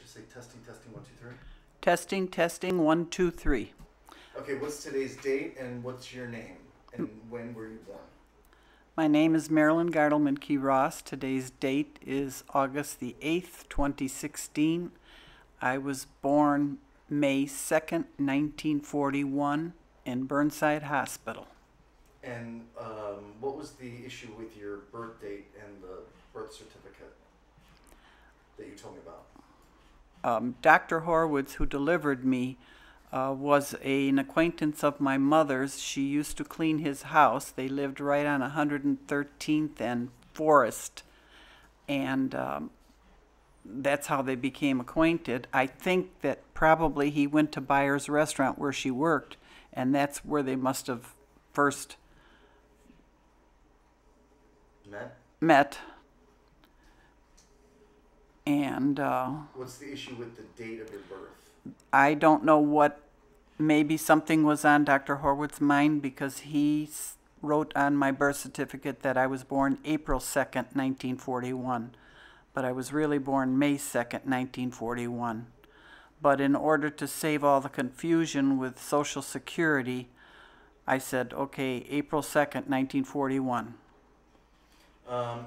just say testing, testing, 1, 2, 3? Testing, testing, 1, 2, 3. Okay, what's today's date and what's your name? And when were you born? My name is Marilyn Gartelmann Quiroz. Today's date is August the 8th, 2016. I was born May 2nd, 1941 in Burnside Hospital. And what was the issue with your birth date and the birth certificate that you told me about? Dr. Horwitz, who delivered me, was an acquaintance of my mother's. She used to clean his house. They lived right on 113th and Forest, and that's how they became acquainted. I think that probably he went to Byers Restaurant where she worked, and that's where they must have first met. And what's the issue with the date of your birth? I don't know what, maybe something was on Dr. Horwitz's mind, because he wrote on my birth certificate that I was born April 2nd, 1941. But I was really born May 2nd, 1941. But in order to save all the confusion with Social Security, I said, okay, April 2nd, 1941.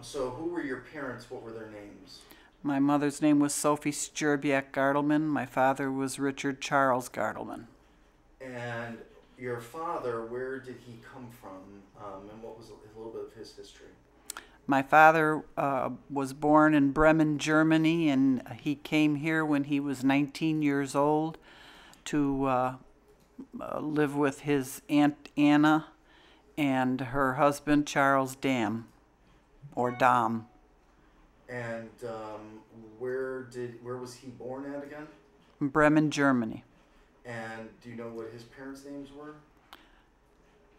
So who were your parents? What were their names? My mother's name was Sophie Szczerbiak Gartelmann. My father was Richard Charles Gartelmann. And your father, where did he come from, and what was a little bit of his history? My father was born in Bremen, Germany, and he came here when he was 19 years old to live with his Aunt Anna and her husband, Charles Dam, or Dom. And where was he born at again? Bremen, Germany. And do you know what his parents' names were?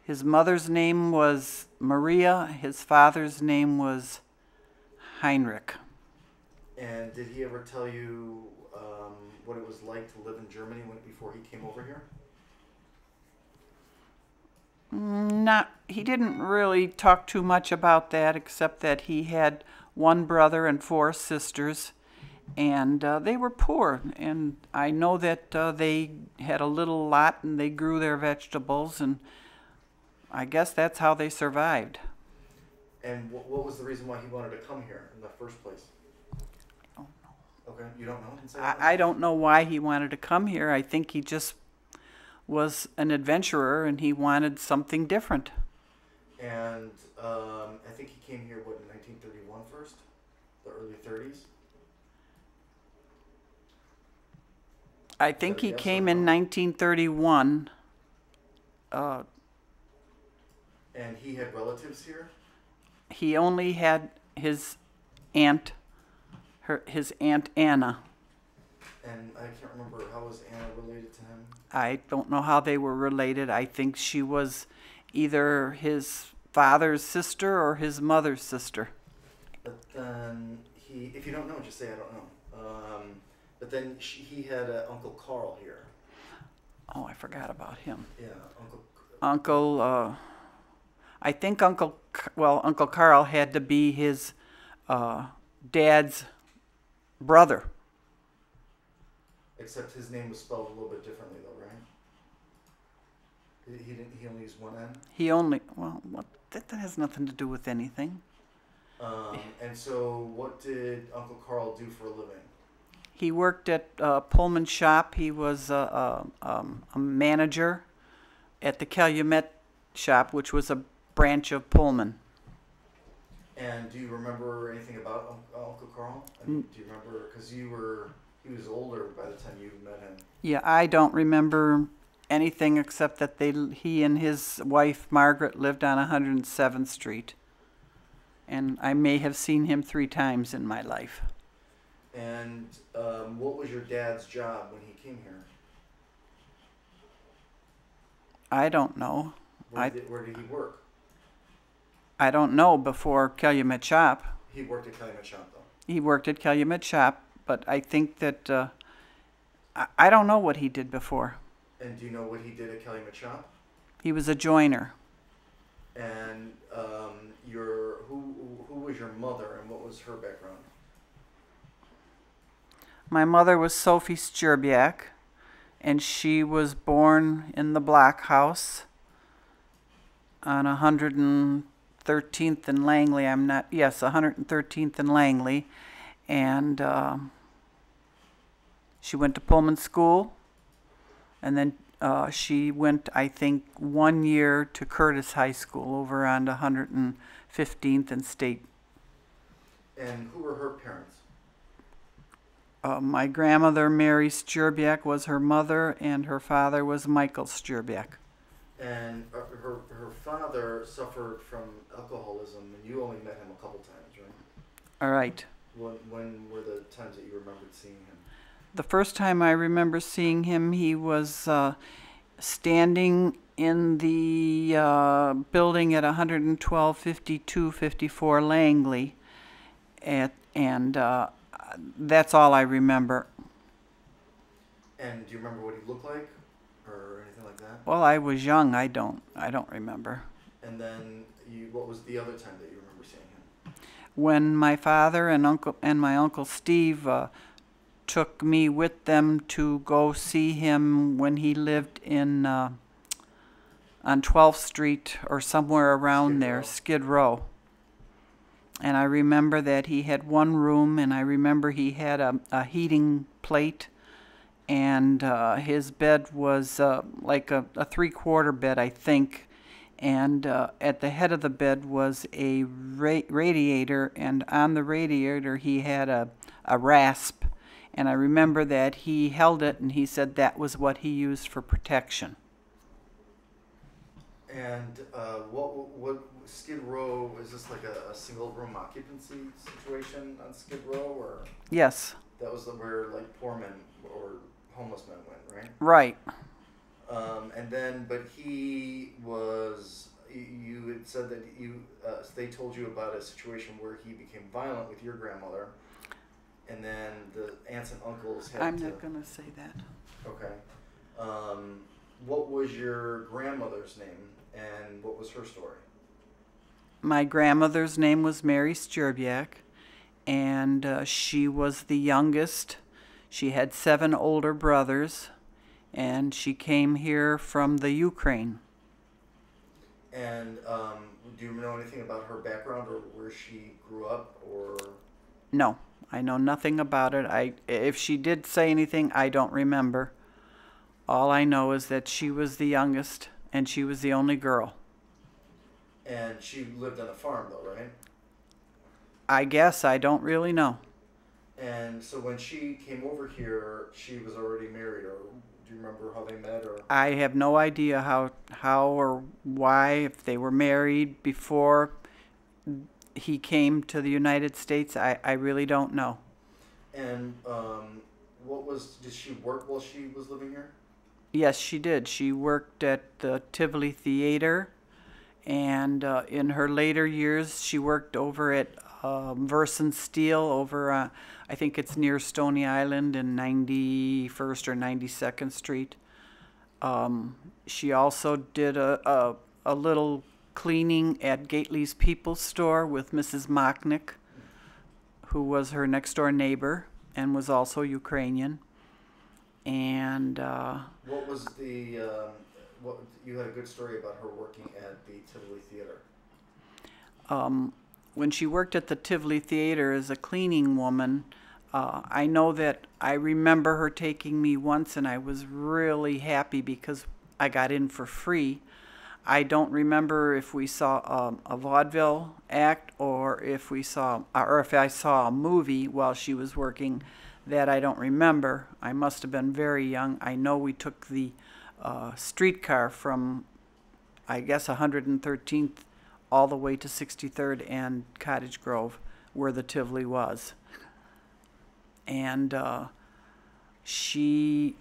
His mother's name was Maria. His father's name was Heinrich. And did he ever tell you what it was like to live in Germany before he came over here? He didn't really talk too much about that, except that he had one brother and 4 sisters, and they were poor. And I know that they had a little lot and they grew their vegetables, and I guess that's how they survived. And what was the reason why he wanted to come here in the first place? I don't know. Okay, you don't know? Didn't say I don't know why he wanted to come here. I think he just was an adventurer and he wanted something different. And I think he came here, what, in 1931 first? The early 30s? I think he came in 1931. And he had relatives here? He only had his aunt, his Aunt Anna. And I can't remember, how was Anna related to him? I don't know how they were related. I think she was either his father's sister or his mother's sister. But then if you don't know, just say I don't know. But then he had Uncle Carl here. Oh, I forgot about him. Yeah, I think Uncle Carl had to be his dad's brother. Except his name was spelled a little bit differently, though, right? He only used one N? That has nothing to do with anything. And so what did Uncle Carl do for a living? He worked at Pullman shop. He was a manager at the Calumet shop, which was a branch of Pullman. And do you remember anything about Uncle Carl? I mean, do you remember, because he was older by the time you met him. Yeah, I don't remember anything except that he and his wife Margaret lived on 107th Street, and I may have seen him 3 times in my life. And what was your dad's job when he came here? I don't know. Where did he work? I don't know before Calumet shop. He worked at Calumet shop, though. He worked at Calumet shop, but I think that I don't know what he did before. And do you know what he did at Calumet shop? He was a joiner. And who was your mother, and what was her background? My mother was Sophie Szczerbiak, and she was born in the Blockhouse on 113th and Langley. 113th and Langley. And she went to Pullman School, and then she went, I think, 1 year to Curtis High School over on 115th and State. And who were her parents? My grandmother, Mary Szczerbiak, was her mother, and her father was Michael Szczerbiak. And her father suffered from alcoholism, and you only met him a couple times, right? All right. When were the times that you remembered seeing him? The first time I remember seeing him, he was standing in the building at 112-52-54 Langley, and that's all I remember. And do you remember what he looked like, or anything like that? Well, I was young. I don't remember. And then, what was the other time that you remember seeing him? When my father and my uncle Steve took me with them to go see him when he lived in on 12th Street or somewhere around there, Skid Row. And I remember that he had one room, and I remember he had a heating plate, and his bed was like a 3/4 bed, I think. And at the head of the bed was a radiator, and on the radiator he had a rasp. And I remember that he held it, and he said that was what he used for protection. And what Skid Row, is this like a single room occupancy situation on Skid Row, or? Yes. That was where like poor men or homeless men went, right? Right. And then, but he was, you had said that they told you about a situation where he became violent with your grandmother, and then the aunts and uncles had I'm not going to say that. Okay. What was your grandmother's name, and what was her story? My grandmother's name was Mary Szczerbiak, and she was the youngest. She had 7 older brothers, and she came here from the Ukraine. And do you know anything about her background or where she grew up, or? No, I know nothing about it. If she did say anything, I don't remember. All I know is that she was the youngest, and she was the only girl. And she lived on a farm, though, right? I guess. I don't really know. And so when she came over here, she was already married, or do you remember how they met? Or I have no idea how or why, if they were married before he came to the United States. I really don't know. And did she work while she was living here? Yes, she did. She worked at the Tivoli Theater, and in her later years, she worked over at Verson Steel over, I think it's near Stony Island in 91st or 92nd Street. She also did a little cleaning at Gately's People's Store with Mrs. Mochnick, who was her next door neighbor and was also Ukrainian. And what was the you had a good story about her working at the Tivoli Theater. When she worked at the Tivoli Theater as a cleaning woman, I know that I remember her taking me once, and I was really happy because I got in for free. I don't remember if we saw a vaudeville act or if I saw a movie while she was working. That I don't remember. I must have been very young. I know we took the streetcar from, I guess, 113th all the way to 63rd and Cottage Grove, where the Tivoli was. And she,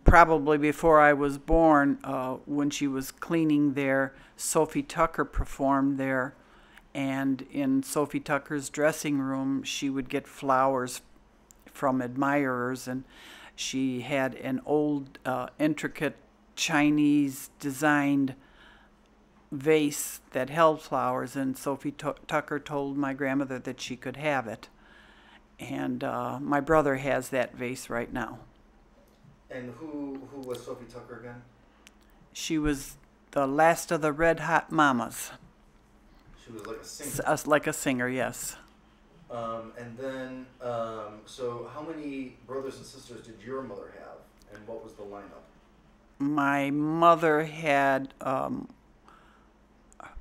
probably before I was born, when she was cleaning there, Sophie Tucker performed there. And in Sophie Tucker's dressing room, she would get flowers from admirers, and she had an old intricate Chinese designed vase that held flowers, and Sophie Tucker told my grandmother that she could have it. And my brother has that vase right now. And who was Sophie Tucker again? She was the last of the Red Hot Mamas. She was like a singer. Like a singer, yes. And then, so how many brothers and sisters did your mother have, and what was the lineup? My mother had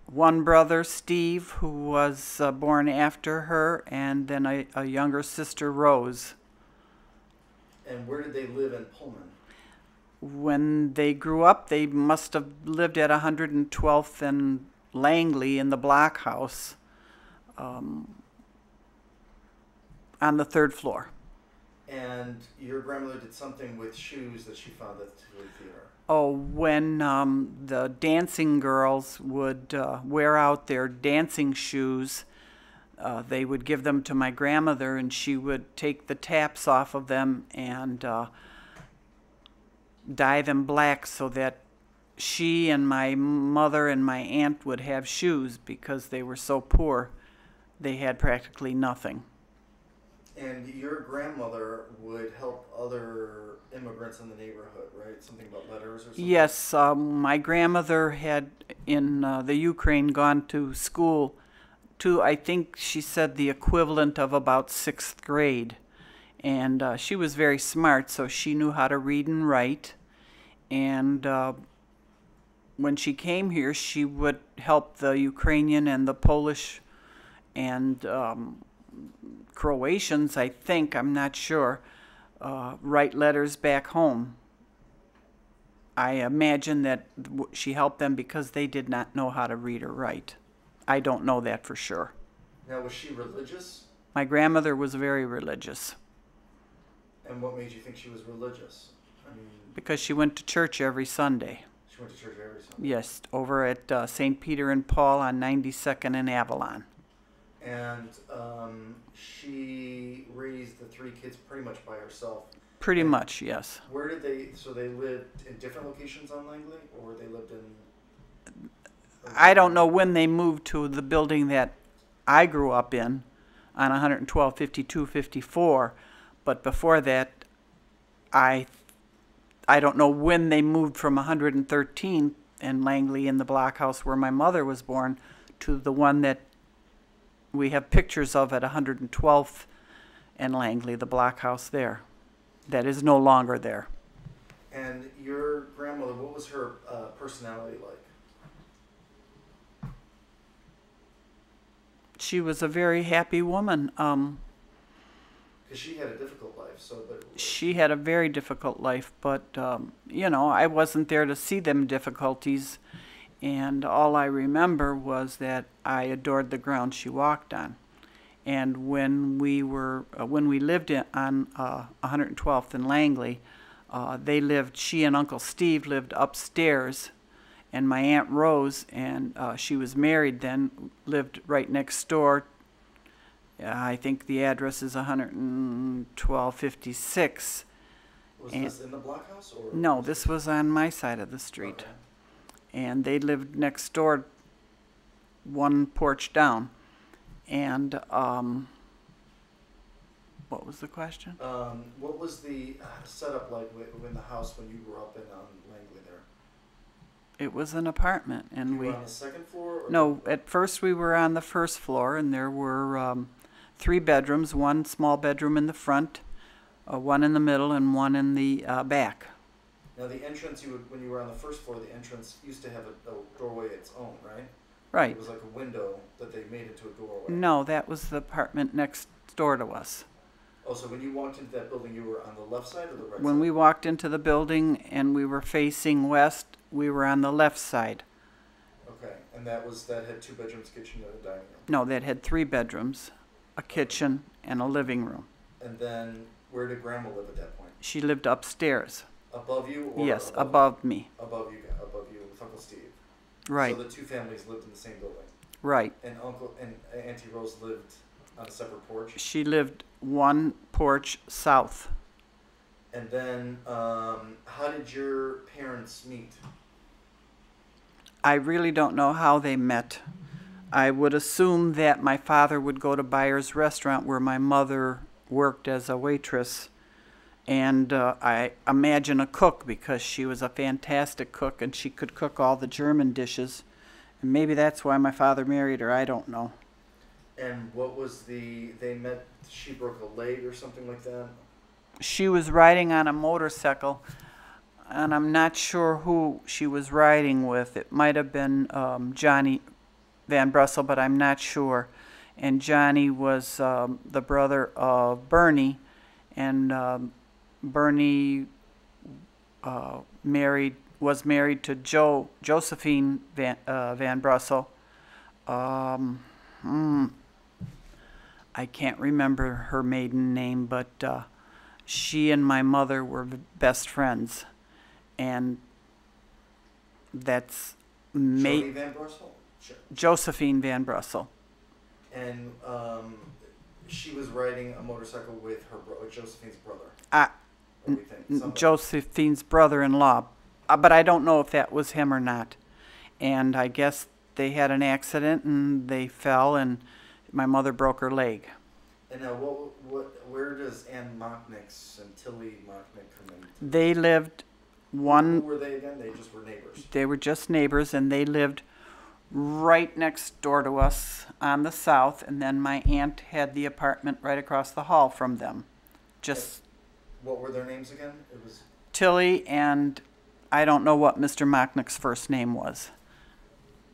one brother, Steve, who was born after her, and then a younger sister, Rose. And where did they live in Pullman? When they grew up, they must have lived at 112th and Langley in the Blockhouse on the third floor. And your grandmother did something with shoes that she found at the Tivoli Theater. Oh, when the dancing girls would wear out their dancing shoes, they would give them to my grandmother, and she would take the taps off of them and dye them black so that she and my mother and my aunt would have shoes because they were so poor. They had practically nothing. And your grandmother would help other immigrants in the neighborhood, right? Something about letters or something? Yes, my grandmother had in the Ukraine gone to school to, I think she said, the equivalent of about 6th grade. And she was very smart, so she knew how to read and write. And when she came here, she would help the Ukrainian and the Polish and Croatians, I think, I'm not sure, write letters back home. I imagine that she helped them because they did not know how to read or write. I don't know that for sure. Now, was she religious? My grandmother was very religious. And what made you think she was religious? I mean, because she went to church every Sunday. She went to church every Sunday? Yes, over at St. Peter and Paul on 92nd and Avalon. And she raised the 3 kids pretty much by herself. Pretty much, yes. Where did so they lived in different locations on Langley, or they lived in? I don't know when they moved to the building that I grew up in on 112, 52, 54, but before that, I don't know when they moved from 113 in Langley in the Blockhouse where my mother was born to the one that we have pictures of at 112th and Langley, the Blockhouse there. That is no longer there. And your grandmother, what was her personality like? She was a very happy woman. Because she had a difficult life, she had a very difficult life, but I wasn't there to see them difficulties, and all I remember was that I adored the ground she walked on. And when we lived on 112th in Langley, she and Uncle Steve lived upstairs, and my Aunt Rose, and she was married then, lived right next door. I think the address is 11256. Was this in the Blockhouse? Or no, this was on my side of the street. Okay. And they lived next door, one porch down. And what was the question? What was the setup like in the house when you grew up in Langley there? It was an apartment, and you were on the second floor? Or no, at first we were on the first floor, and there were 3 bedrooms, one small bedroom in the front, one in the middle, and one in the back. Now the entrance, when you were on the first floor, the entrance used to have a doorway of its own, right? Right. It was like a window that they made into a doorway. No, that was the apartment next door to us. Oh, so when you walked into that building, you were on the left side or the right side? When we walked into the building and we were facing west, we were on the left side. Okay, and that had 2 bedrooms, kitchen, and a dining room? No, that had 3 bedrooms, a kitchen, and a living room. And then where did Grandma live at that point? She lived upstairs. Above you? Or yes, above me. Above you with Uncle Steve. Right. So the 2 families lived in the same building. Right. And Uncle and Auntie Rose lived on a separate porch. She lived one porch south. And then, how did your parents meet? I really don't know how they met. I would assume that my father would go to Byers Restaurant where my mother worked as a waitress. And I imagine a cook, because she was a fantastic cook and she could cook all the German dishes. And maybe that's why my father married her. I don't know. And what was they met, she broke a leg or something like that? She was riding on a motorcycle, and I'm not sure who she was riding with. It might have been Johnny Van Brussel, but I'm not sure. And Johnny was the brother of Bernie, and Bernie was married to Josephine Van Brussel. I can't remember her maiden name, but she and my mother were best friends, and that's Jody Van Brussel? Josephine Van Brussel. And she was riding a motorcycle with Josephine's brother. Josephine's brother-in-law, but I don't know if that was him or not. And I guess they had an accident and they fell, and my mother broke her leg. And now, where does Ann Mocknick's and Tilly Mocknick come in? They lived Who were they again? They just were neighbors. They were just neighbors, and they lived right next door to us on the south, and then my aunt had the apartment right across the hall from them. Just what were their names again? It was Tilly, and I don't know what Mr. Mocknick's first name was.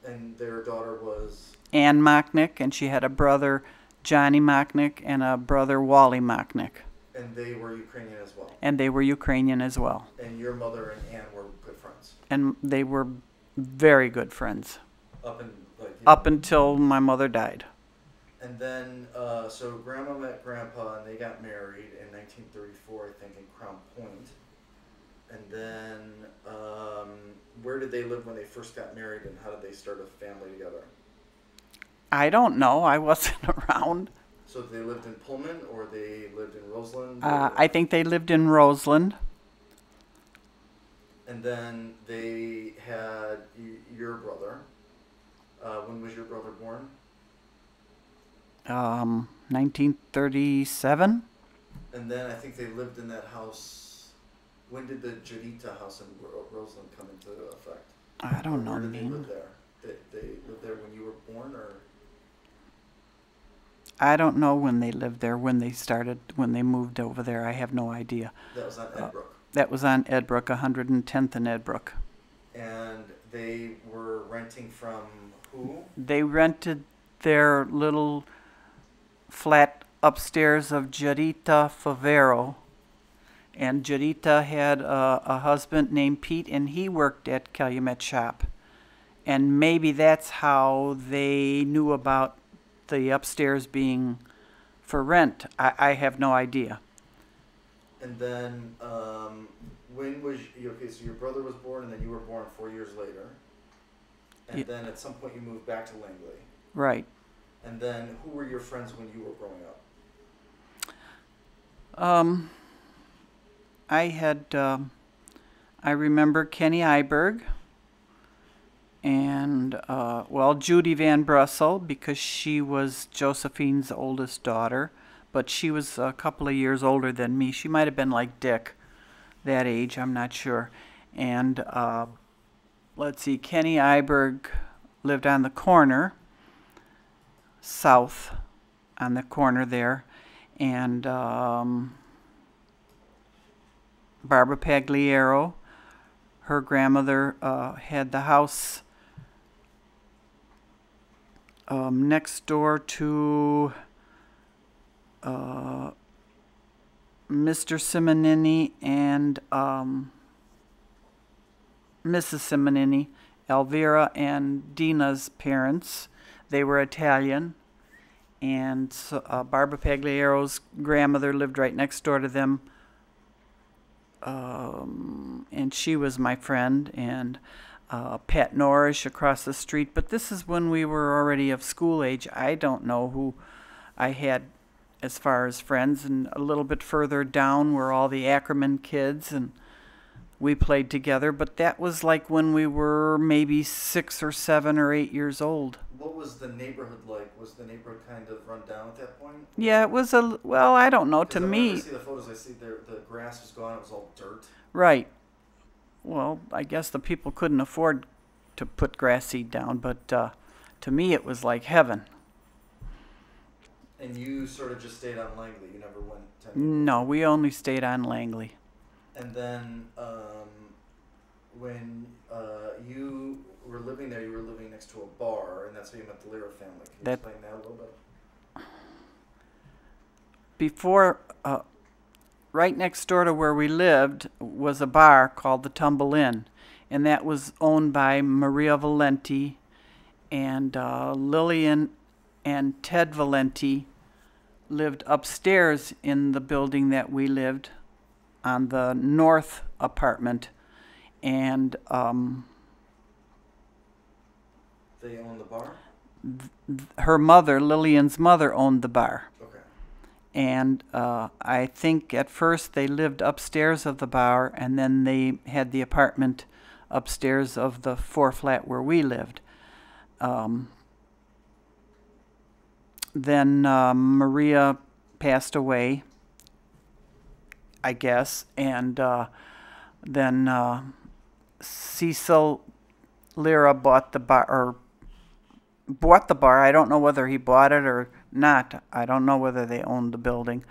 And their daughter was Ann Mocknick, and she had a brother, Johnny Mocknick, and a brother, Wally Mocknick. And they were Ukrainian as well. And they were Ukrainian as well. And your mother and Ann were good friends. And they were very good friends. Up until my mother died. And then, so Grandma met Grandpa, and they got married in 1934, I think, in Crown Point. And then, where did they live when they first got married, and how did they start a family together? I don't know. I wasn't around. So they lived in Pullman, or they lived in Roseland? I think they lived in Roseland. And then they had your brother. When was your brother born? 1937. And then I think they lived in that house. When did the Judita house in Roseland come into effect? I don't know. Where did they live there? They lived there when you were born, or? I don't know when they lived there, when they moved over there. I have no idea. That was on Edbrook. That was on Edbrook, 110th and Edbrook. And they were renting from who? They rented their little flat upstairs of Judita Favero. And Judita had a husband named Pete, and he worked at Calumet Shop. And maybe that's how they knew about the upstairs being for rent. I have no idea. And then, when was okay? So your brother was born, and then you were born 4 years later. And then at some point you moved back to Langley. Right. And then who were your friends when you were growing up? I remember Kenny Iberg. And, Judy Van Brussel, because she was Josephine's oldest daughter, but she was a couple of years older than me. She might have been like Dick, that age, I'm not sure. And, let's see, Kenny Iberg lived on the corner, south, on the corner there. And, Barbara Pagliaro, her grandmother, had the house next door to Mr. Simonini and Mrs. Simonini, Elvira and Dina's parents. They were Italian. And so, Barbara Pagliaro's grandmother lived right next door to them. And she was my friend. And Pat Norrish across the street. But this is when we were already of school age. I don't know who I had as far as friends. And a little bit further down were all the Ackerman kids, and we played together. But that was like when we were maybe 6 or 7 or 8 years old. what was the neighborhood like? Was the neighborhood kind of run down at that point? Yeah, it was well, I don't know. To Whenever I me, see the photos, I see the grass was gone. It was all dirt. right. Well, I guess the people couldn't afford to put grass seed down, but to me it was like heaven. And you sort of just stayed on Langley. You never went to. No, we only stayed on Langley. And then when you were living there, you were living next to a bar, and that's how you met the Lira family. Can you explain that a little bit? Before, right next door to where we lived was a bar called the Tumble Inn, and that was owned by Maria Valenti, and Lillian and Ted Valenti lived upstairs in the building that we lived on the north apartment, and they owned the bar? Her mother, Lillian's mother, owned the bar. Okay. And I think at first they lived upstairs of the bar, and then they had the apartment upstairs of the 4-flat where we lived. Then Maria passed away, I guess, and then Cecil Lira bought the bar, I don't know whether he bought it or not. I don't know whether they owned the building.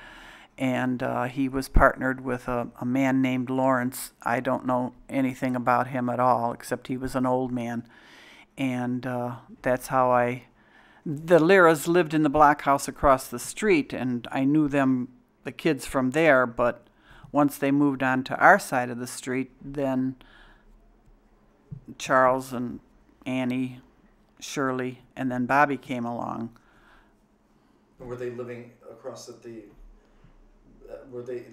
And he was partnered with a man named Lawrence. I don't know anything about him at all, except he was an old man. And that's how the Liras lived in the Blockhouse across the street, and I knew them, the kids, from there. But once they moved on to our side of the street, then Charles and Annie, Shirley, and then Bobby came along. Were they living across at the?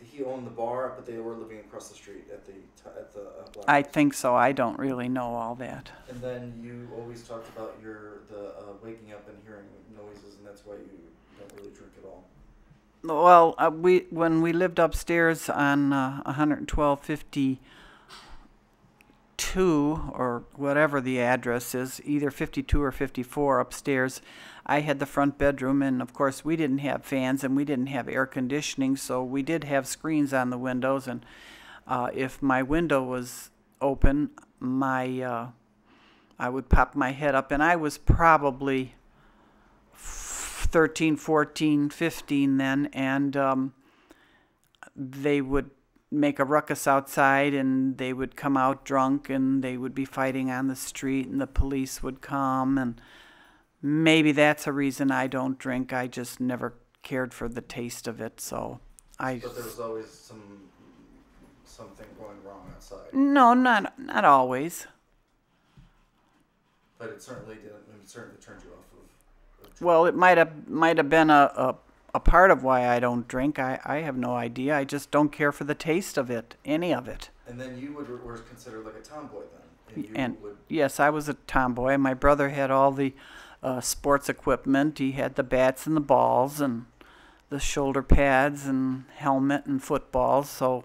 He owned the bar, but they were living across the street at the block. I think so. I don't really know all that. And then you always talked about the waking up and hearing noises, and that's why you don't really drink at all. Well, when we lived upstairs on 11252 or whatever the address is, either 52 or 54 upstairs, I had the front bedroom, and of course we didn't have fans and we didn't have air conditioning, so we did have screens on the windows, and if my window was open, I would pop my head up, and I was probably 13, 14, 15 then, and they would make a ruckus outside, and they would come out drunk, and they would be fighting on the street, and the police would come, and maybe that's a reason I don't drink. I just never cared for the taste of it, so But there was always something going wrong outside. No, not always. But it certainly didn't. It certainly turned you off of Well, it might have been a part of why I don't drink. I have no idea. I just don't care for the taste of it, any of it. And then you were considered like a tomboy then. And yes, I was a tomboy. My brother had all the sports equipment. He had the bats and the balls and the shoulder pads and helmet and footballs. So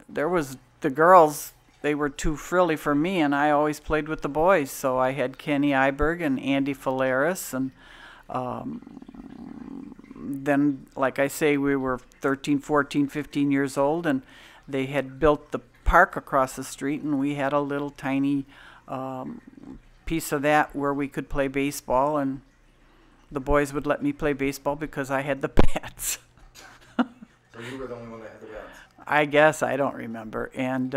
there was the girls. They were too frilly for me, and I always played with the boys. So I had Kenny Iberg and Andy Falaris, and then, like I say, we were 13, 14, 15 years old, and they had built the park across the street, and we had a little tiny piece of that where we could play baseball, and the boys would let me play baseball because I had the bats. So you were the only one that had the bats? I guess. I don't remember. And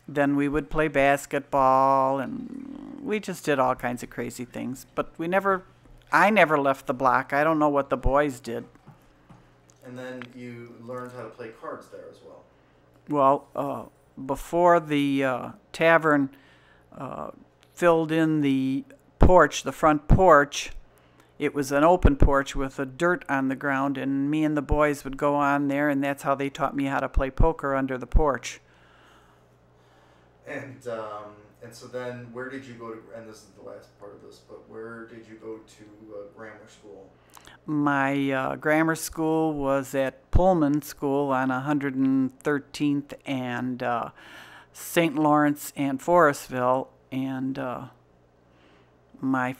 then we would play basketball, and we just did all kinds of crazy things. But I never left the block. I don't know what the boys did. And then you learned how to play cards there as well. Well, before the tavern filled in the porch, the front porch, it was an open porch with a dirt on the ground, and me and the boys would go on there, and that's how they taught me how to play poker under the porch. And so then where did you go to, and this is the last part of this, but where did you go to grammar school? My grammar school was at Pullman School on 113th and St. Lawrence and Forestville, and My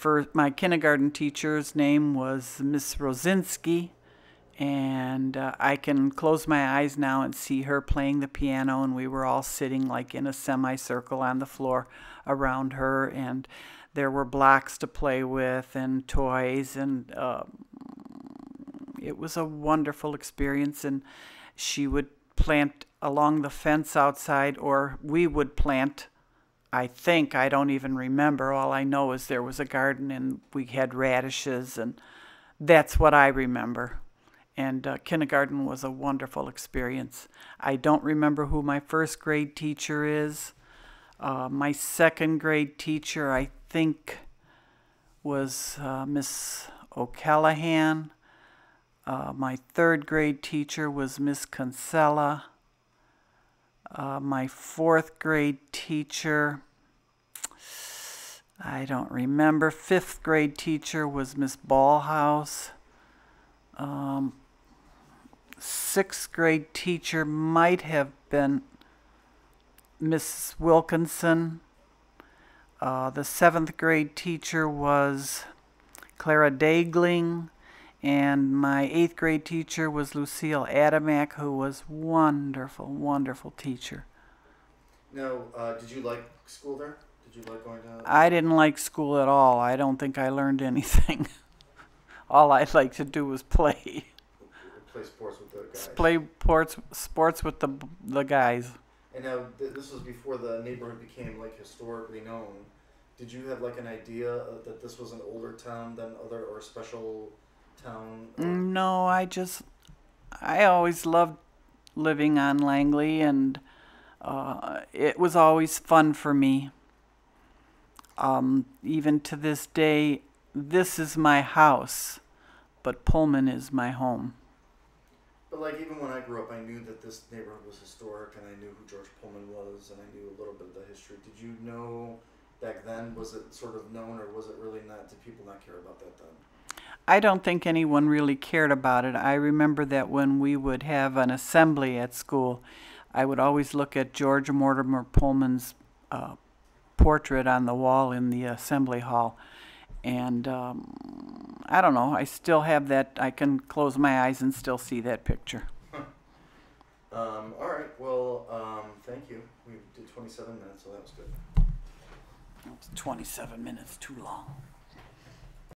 kindergarten teacher's name was Miss Rosinski, and I can close my eyes now and see her playing the piano, and we were all sitting like in a semicircle on the floor around her, and there were blocks to play with and toys, and it was a wonderful experience. And she would plant along the fence outside, or we would plant. I don't even remember. All I know is there was a garden and we had radishes, and that's what I remember. And kindergarten was a wonderful experience. I don't remember who my first grade teacher is. My second grade teacher, I think, was Miss O'Callahan. My third grade teacher was Miss Kinsella. My fourth grade teacher, I don't remember. Fifth grade teacher was Miss Ballhouse. Sixth grade teacher might have been Miss Wilkinson. The seventh grade teacher was Clara Dagling. And my eighth grade teacher was Lucille Adamak, who was wonderful, wonderful teacher. Now, did you like school there? Did you like going to... I didn't like school at all. I don't think I learned anything. All I liked to do was play. Play sports with the guys. Play sports with the guys. And now, this was before the neighborhood became like historically known. Did you have like an idea that this was an older town than other, or a special town? No, I always loved living on Langley, and it was always fun for me. Even to this day, this is my house, but Pullman is my home. But like, even when I grew up, I knew that this neighborhood was historic, and I knew who George Pullman was, and I knew a little bit of the history. Did you know back then? Was it sort of known, or was it really not? Did people not care about that then? I don't think anyone really cared about it. I remember that when we would have an assembly at school, I would always look at George Mortimer Pullman's portrait on the wall in the assembly hall. And I don't know, I still have that. I can close my eyes and still see that picture. All right, well, thank you. We did 27 minutes, so that was good. It was 27 minutes too long.